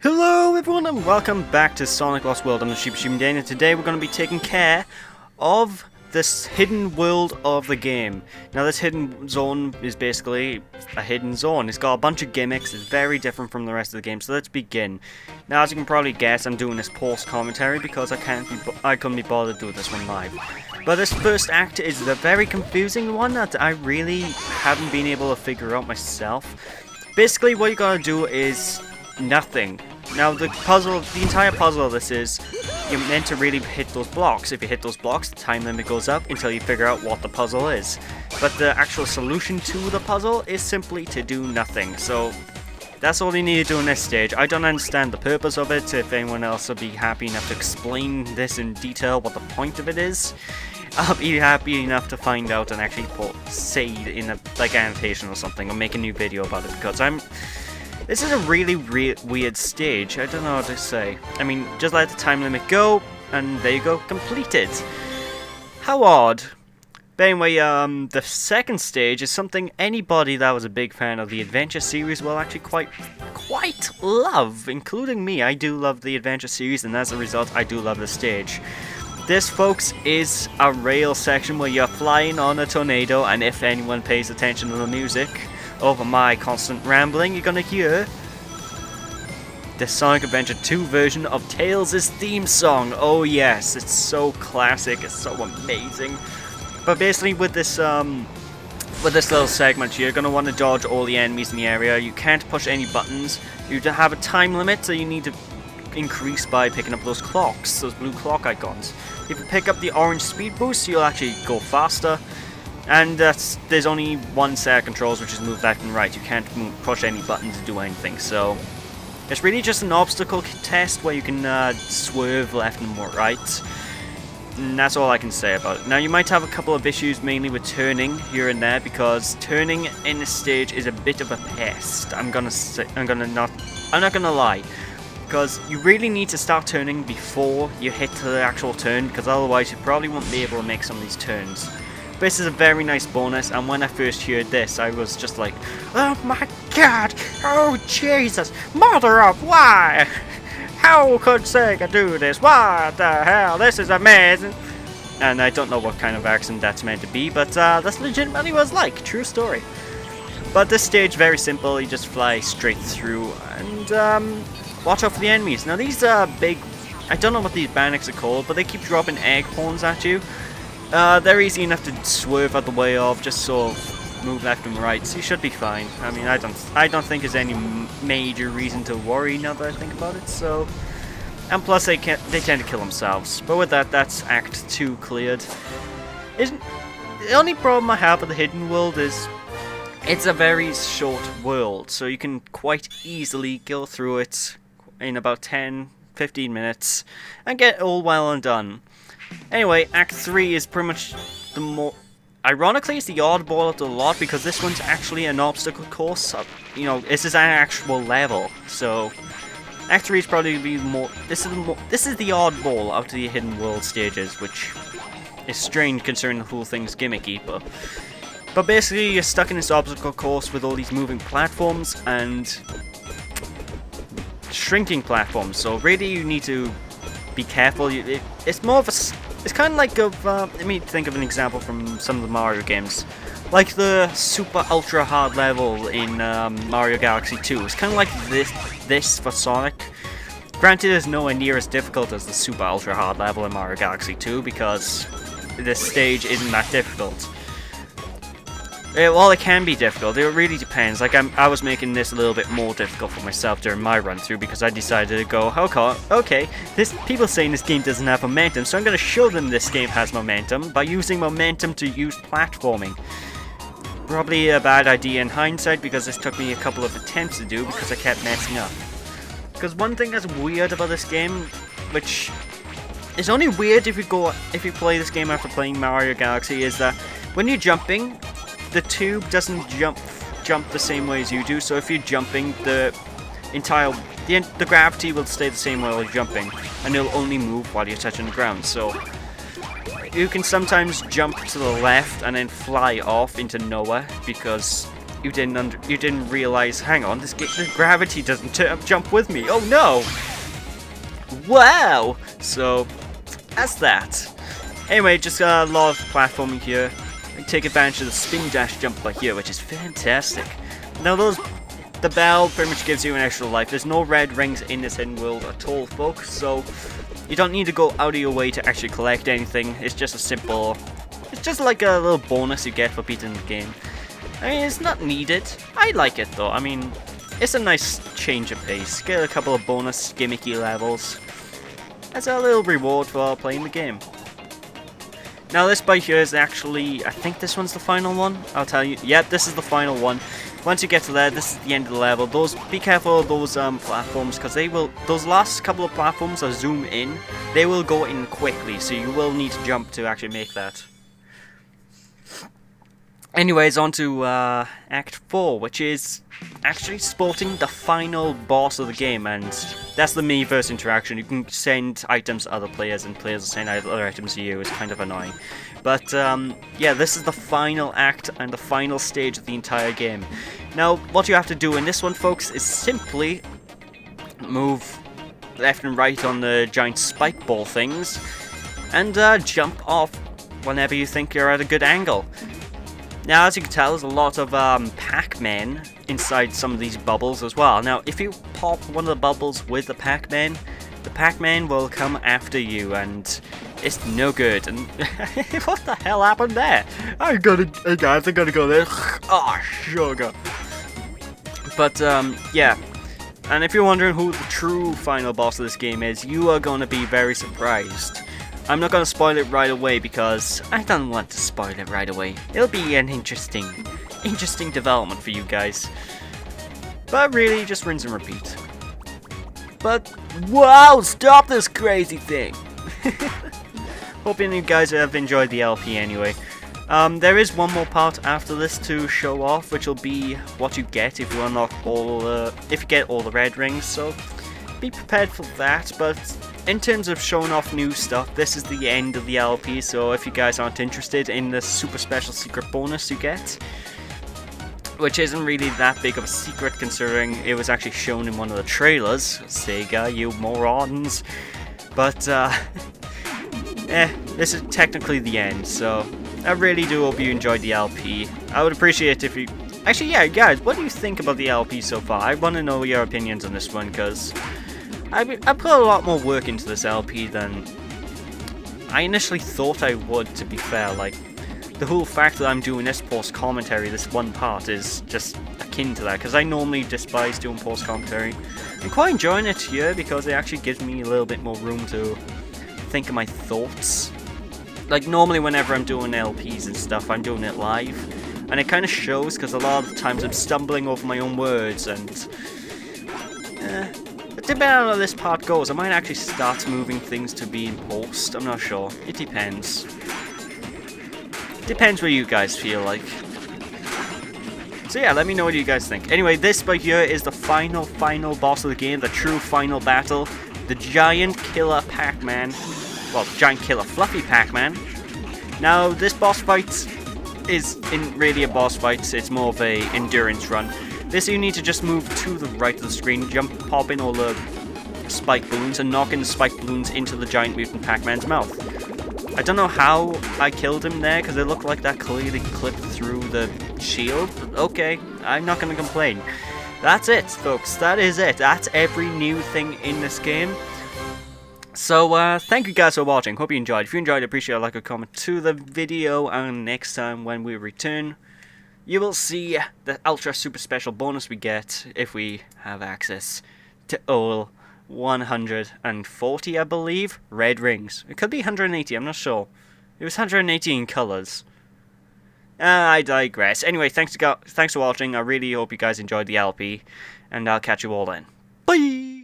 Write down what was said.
Hello everyone and welcome back to Sonic Lost World. I'm the SheepNDane and today we're going to be taking care of this hidden world of the game. Now this hidden zone is basically a hidden zone. It's got a bunch of gimmicks, it's very different from the rest of the game, so let's begin. Now as you can probably guess, I'm doing this post-commentary because I couldn't be bothered doing this one live. But this first act is the very confusing one that I really haven't been able to figure out myself. Basically what you gotta do is nothing. Now the entire puzzle of this is you're meant to really hit those blocks. If you hit those blocks, the time limit goes up until you figure out what the puzzle is. But the actual solution to the puzzle is simply to do nothing. So that's all you need to do in this stage. I don't understand the purpose of it. If anyone else would be happy enough to explain this in detail, what the point of it is, I'll be happy enough to find out and actually say it in a annotation or something, or make a new video about it, because this is a really weird stage. I don't know what to say. I mean, just let the time limit go, and there you go, completed. How odd. But anyway, the second stage is something anybody that was a big fan of the Adventure series will actually quite love, including me. I do love the Adventure series, and as a result, I do love the stage. This, folks, is a rail section where you're flying on a tornado, and if anyone pays attention to the music over my constant rambling, you're gonna hear the Sonic Adventure 2 version of Tails' theme song. Oh yes, it's so classic, it's so amazing. But basically with this little segment, you're gonna want to dodge all the enemies in the area. You can't push any buttons. You have a time limit, so you need to increase by picking up those clocks, those blue clock icons. If you pick up the orange speed boost, you'll actually go faster. And there's only one set of controls, which is move left and right. You can't push any buttons to do anything, so it's really just an obstacle test where you can swerve left and right. And that's all I can say about it. Now you might have a couple of issues, mainly with turning here and there, because turning in this stage is a bit of a pest. I'm not gonna lie, because you really need to start turning before you hit the actual turn, because otherwise you probably won't be able to make some of these turns. This is a very nice bonus, and when I first heard this, I was just like, oh my god, oh Jesus, mother of why? How could Sega do this? What the hell, this is amazing. And I don't know what kind of accent that's meant to be, but that's legitimately what it's like, true story. But this stage, very simple, you just fly straight through, and watch out for the enemies. Now these are big, I don't know what these bandits are called, but they keep dropping egg horns at you. They're easy enough to swerve out the way of, just sort of move left and right, so you should be fine. I mean, I don't think there's any major reason to worry now that I think about it, so. And plus they tend to kill themselves. But with that, that's Act 2 cleared. The only problem I have with the hidden world is it's a very short world, so you can quite easily go through it in about 10-15 minutes and get all well and done. Anyway, Act 3 is pretty much the more... Ironically, it's the oddball of the lot, because this one's actually an obstacle course. You know, this is an actual level, so... Act 3 is probably going to be more... This is the oddball out of the hidden world stages, which is strange considering the whole thing's gimmicky, but basically you're stuck in this obstacle course with all these moving platforms and shrinking platforms, so really you need to be careful. It's more of a... It's kind of like let me think of an example from some of the Mario games. Like the super ultra hard level in Mario Galaxy 2. It's kind of like this for Sonic. Granted, it's nowhere near as difficult as the super ultra hard level in Mario Galaxy 2 because this stage isn't that difficult. Well, it can be difficult. It really depends. Like I was making this a little bit more difficult for myself during my run through because I decided to go, okay, people saying this game doesn't have momentum, so I'm going to show them this game has momentum by using momentum to use platforming. Probably a bad idea in hindsight because this took me a couple of attempts to do because I kept messing up. Because one thing that's weird about this game, which is only weird if you play this game after playing Mario Galaxy, is that when you're jumping, the tube doesn't jump the same way as you do, so if you're jumping, the gravity will stay the same while you're jumping, and it'll only move while you're touching the ground, so you can sometimes jump to the left and then fly off into nowhere, because you didn't realize, hang on, this gravity doesn't jump with me. Oh no! Wow! So, that's that. Anyway, just a lot of platforming here. I take advantage of the spin dash jump by here, which is fantastic. Now the bell pretty much gives you an extra life. There's no red rings in this hidden world at all, folks, so you don't need to go out of your way to actually collect anything. It's just a simple... It's just like a little bonus you get for beating the game. I mean, it's not needed. I like it though. I mean, it's a nice change of pace. Get a couple of bonus gimmicky levels. As a little reward for playing the game. Now this by here is actually, I think this one's the final one. I'll tell you. Yep, this is the final one. Once you get to there, this is the end of the level. Be careful of those platforms, because they will. Those last couple of platforms are zoom in. They will go in quickly, so you will need to jump to actually make that. Anyways, on to Act 4, which is actually sporting the final boss of the game, and that's the Miiverse interaction. You can send items to other players, and players will send other items to you. It's kind of annoying. But, yeah, this is the final act and the final stage of the entire game. Now, what you have to do in this one, folks, is simply move left and right on the giant spike ball things, and jump off whenever you think you're at a good angle. Now, as you can tell, there's a lot of PACMAN inside some of these bubbles as well. Now, if you pop one of the bubbles with the PACMAN will come after you, and it's no good. And what the hell happened there? Hey guys, I'm gonna go there. Oh, sugar. But, yeah. And if you're wondering who the true final boss of this game is, you are gonna be very surprised. I'm not going to spoil it right away because I don't want to spoil it right away. It'll be an interesting development for you guys. But really, just rinse and repeat. But, wow, stop this crazy thing! Hoping you guys have enjoyed the LP anyway. There is one more part after this to show off, which will be what you get if you unlock if you get all the red rings, so be prepared for that, but in terms of showing off new stuff, this is the end of the LP, so if you guys aren't interested in the super special secret bonus you get, which isn't really that big of a secret considering it was actually shown in one of the trailers, Sega, you morons, but this is technically the end, so I really do hope you enjoyed the LP. I would appreciate it if you... Actually, yeah, guys, what do you think about the LP so far? I want to know your opinions on this one, because I put a lot more work into this LP than I initially thought I would, to be fair. Like, the whole fact that I'm doing this post-commentary, this one part, is just akin to that, because I normally despise doing post-commentary. I'm quite enjoying it here, because it actually gives me a little bit more room to think of my thoughts. Like, normally whenever I'm doing LPs and stuff, I'm doing it live, and it kind of shows, because a lot of times I'm stumbling over my own words, and depending on how this part goes, I might actually start moving things to be in post. I'm not sure. It depends. Depends what you guys feel like. So yeah, let me know what you guys think. Anyway, this by here is the final boss of the game, the true final battle. The giant killer PACMAN. Well, giant killer fluffy PACMAN. Now, this boss fight isn't really a boss fight, it's more of a endurance run. This you need to just move to the right of the screen, pop in all the spike balloons, and knock in the spike balloons into the giant mutant PACMAN's mouth. I don't know how I killed him there, because it looked like that clearly clipped through the shield. Okay, I'm not going to complain. That's it, folks. That is it. That's every new thing in this game. So, thank you guys for watching. Hope you enjoyed. If you enjoyed, appreciate a like or comment to the video, and next time when we return, you will see the ultra super special bonus we get if we have access to all 140, I believe, red rings. It could be 180, I'm not sure. It was 180 in colors. I digress. Anyway, thanks for watching. I really hope you guys enjoyed the LP, and I'll catch you all then. Bye!